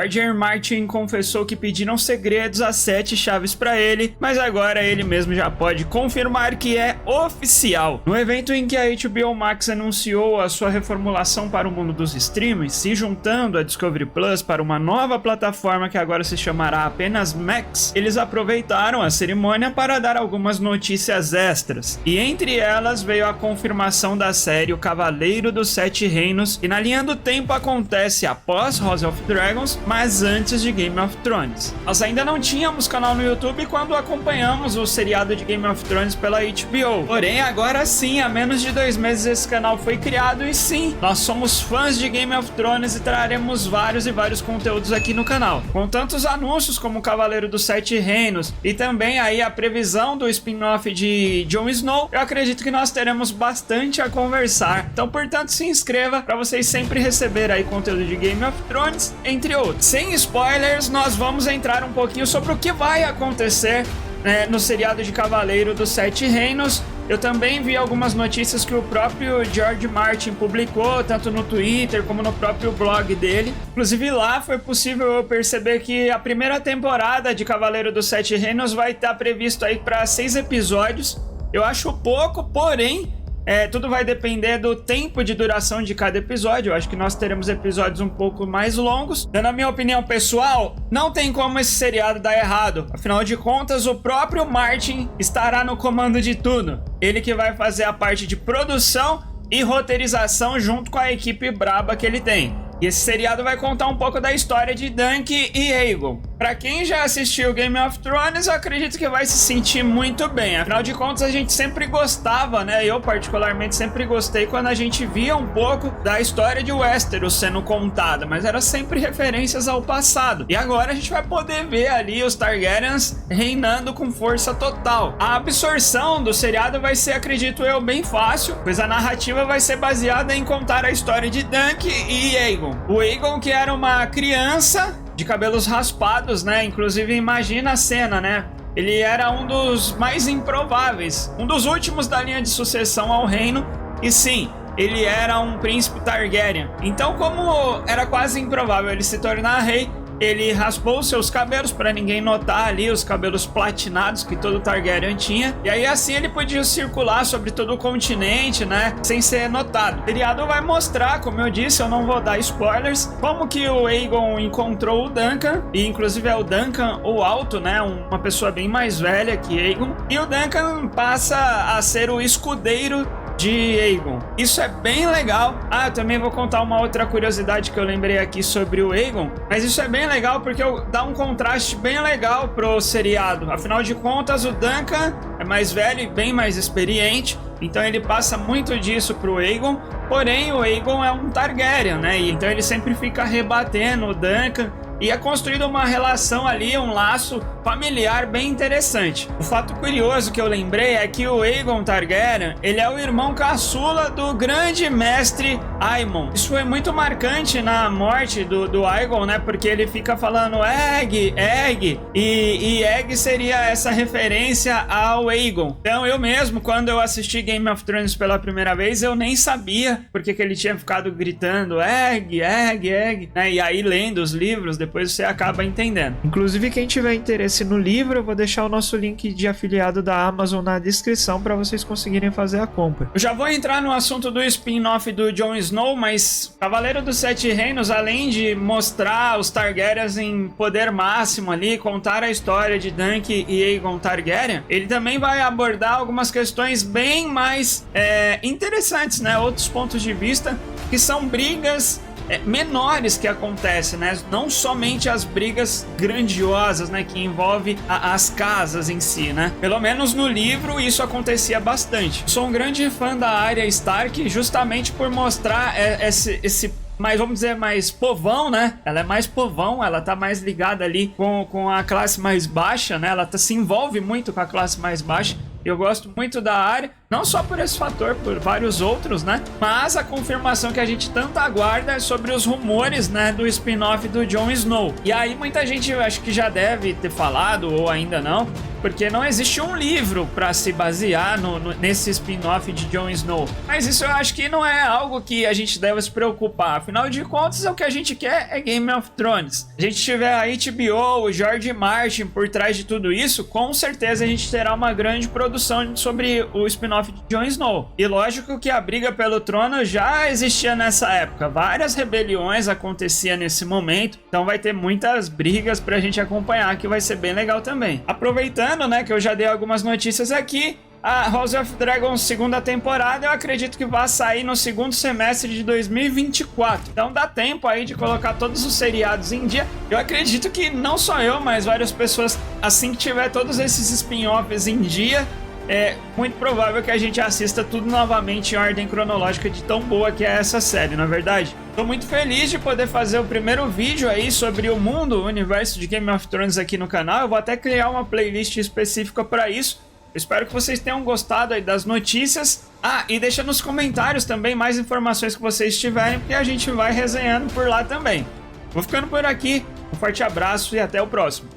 George R. R. Martin confessou que pediram segredos às 7 chaves para ele, mas agora ele mesmo já pode confirmar que é oficial. No evento em que a HBO Max anunciou a sua reformulação para o mundo dos streams, se juntando a Discovery Plus para uma nova plataforma que agora se chamará apenas Max, eles aproveitaram a cerimônia para dar algumas notícias extras, e entre elas veio a confirmação da série O Cavaleiro dos Sete Reinos, que na linha do tempo acontece após House of Dragons, mas antes de Game of Thrones. Nós ainda não tínhamos canal no YouTube quando acompanhamos o seriado de Game of Thrones pela HBO. Porém, agora sim, há menos de 2 meses esse canal foi criado e sim, nós somos fãs de Game of Thrones e traremos vários conteúdos aqui no canal. Com tantos anúncios como o Cavaleiro dos Sete Reinos e também aí a previsão do spin-off de Jon Snow, eu acredito que nós teremos bastante a conversar. Então, portanto, se inscreva para vocês sempre receberem aí conteúdo de Game of Thrones, entre outros. Sem spoilers, nós vamos entrar um pouquinho sobre o que vai acontecer, né, no seriado de Cavaleiro dos Sete Reinos. Eu também vi algumas notícias que o próprio George Martin publicou, tanto no Twitter como no próprio blog dele. Inclusive lá foi possível eu perceber que a primeira temporada de Cavaleiro dos Sete Reinos vai estar previsto aí para 6 episódios. Eu acho pouco, porém tudo vai depender do tempo de duração de cada episódio. Eu acho que nós teremos episódios um pouco mais longos. Dando a minha opinião pessoal, não tem como esse seriado dar errado. Afinal de contas, o próprio Martin estará no comando de tudo. Ele que vai fazer a parte de produção e roteirização junto com a equipe braba que ele tem. E esse seriado vai contar um pouco da história de Dunk e Aegon. Pra quem já assistiu Game of Thrones, eu acredito que vai se sentir muito bem. Afinal de contas, a gente sempre gostava, né? Eu particularmente sempre gostei quando a gente via um pouco da história de Westeros sendo contada, mas era sempre referências ao passado. E agora a gente vai poder ver ali os Targaryens reinando com força total. A absorção do seriado vai ser, acredito eu, bem fácil, pois a narrativa vai ser baseada em contar a história de Dunk e Aegon. O Aegon, que era uma criança de cabelos raspados, né? Inclusive, imagina a cena, né? Ele era um dos mais improváveis, um dos últimos da linha de sucessão ao reino. E sim, ele era um príncipe Targaryen. Então, como era quase improvável ele se tornar rei, ele raspou seus cabelos para ninguém notar ali os cabelos platinados que todo Targaryen tinha. E aí assim ele podia circular sobre todo o continente, né? Sem ser notado. O seriado vai mostrar, como eu disse, eu não vou dar spoilers, como que o Aegon encontrou o Duncan. E inclusive é o Duncan o Alto, né? Uma pessoa bem mais velha que Aegon. E o Duncan passa a ser o escudeiro de Aegon. Isso é bem legal. Eu também vou contar uma outra curiosidade que eu lembrei aqui sobre o Aegon, mas isso é bem legal porque dá um contraste bem legal pro seriado. Afinal de contas, o Duncan é mais velho e bem mais experiente, então ele passa muito disso pro Aegon, porém o Aegon é um Targaryen, né? E então ele sempre fica rebatendo o Duncan, e é construída uma relação ali, um laço familiar bem interessante. O fato curioso que eu lembrei é que o Aegon Targaryen, ele é o irmão caçula do grande mestre Aemon. Isso foi muito marcante na morte do Aegon, né? Porque ele fica falando Egg, e Egg seria essa referência ao Aegon. Então eu mesmo, quando eu assisti Game of Thrones pela primeira vez, eu nem sabia porque que ele tinha ficado gritando Egg, né? E aí lendo os livros, depois você acaba entendendo. Inclusive, quem tiver interesse no livro, eu vou deixar o nosso link de afiliado da Amazon na descrição para vocês conseguirem fazer a compra. Eu já vou entrar no assunto do spin-off do Jon Snow, mas Cavaleiro dos Sete Reinos, além de mostrar os Targaryens em poder máximo ali, contar a história de Dunk e Aegon Targaryen, ele também vai abordar algumas questões bem mais interessantes, né? Outros pontos de vista, que são brigas menores que acontecem, né? Não somente as brigas grandiosas, né? Que envolve as casas em si, né? Pelo menos no livro isso acontecia bastante. Sou um grande fã da Arya Stark justamente por mostrar esse mas vamos dizer, mais povão, né? Ela é mais povão, ela tá mais ligada ali com a classe mais baixa, né? Ela se envolve muito com a classe mais baixa. Eu gosto muito da Arya, Não só por esse fator, por vários outros, né? Mas a confirmação que a gente tanto aguarda é sobre os rumores, né, do spin-off do Jon Snow. E aí muita gente acho que já deve ter falado, ou ainda não, porque não existe um livro para se basear nesse spin-off de Jon Snow. Mas isso eu acho que não é algo que a gente deve se preocupar. Afinal de contas, o que a gente quer é Game of Thrones. Se a gente tiver a HBO, o George Martin por trás de tudo isso, com certeza a gente terá uma grande produção sobre o spin-off de Jon Snow. E lógico que a briga pelo trono já existia nessa época. Várias rebeliões aconteciam nesse momento. Então vai ter muitas brigas pra gente acompanhar, que vai ser bem legal também. Aproveitando, né, que eu já dei algumas notícias aqui, a House of Dragon segunda temporada eu acredito que vai sair no segundo semestre de 2024. Então dá tempo aí de colocar todos os seriados em dia. Eu acredito que não só eu, mas várias pessoas, assim que tiver todos esses spin-offs em dia, é muito provável que a gente assista tudo novamente em ordem cronológica de tão boa que é essa série, não é verdade? Tô muito feliz de poder fazer o primeiro vídeo aí sobre o mundo, o universo de Game of Thrones aqui no canal. Eu vou até criar uma playlist específica para isso. Eu espero que vocês tenham gostado aí das notícias. Ah, e deixa nos comentários também mais informações que vocês tiverem, porque a gente vai resenhando por lá também. Vou ficando por aqui, um forte abraço e até o próximo.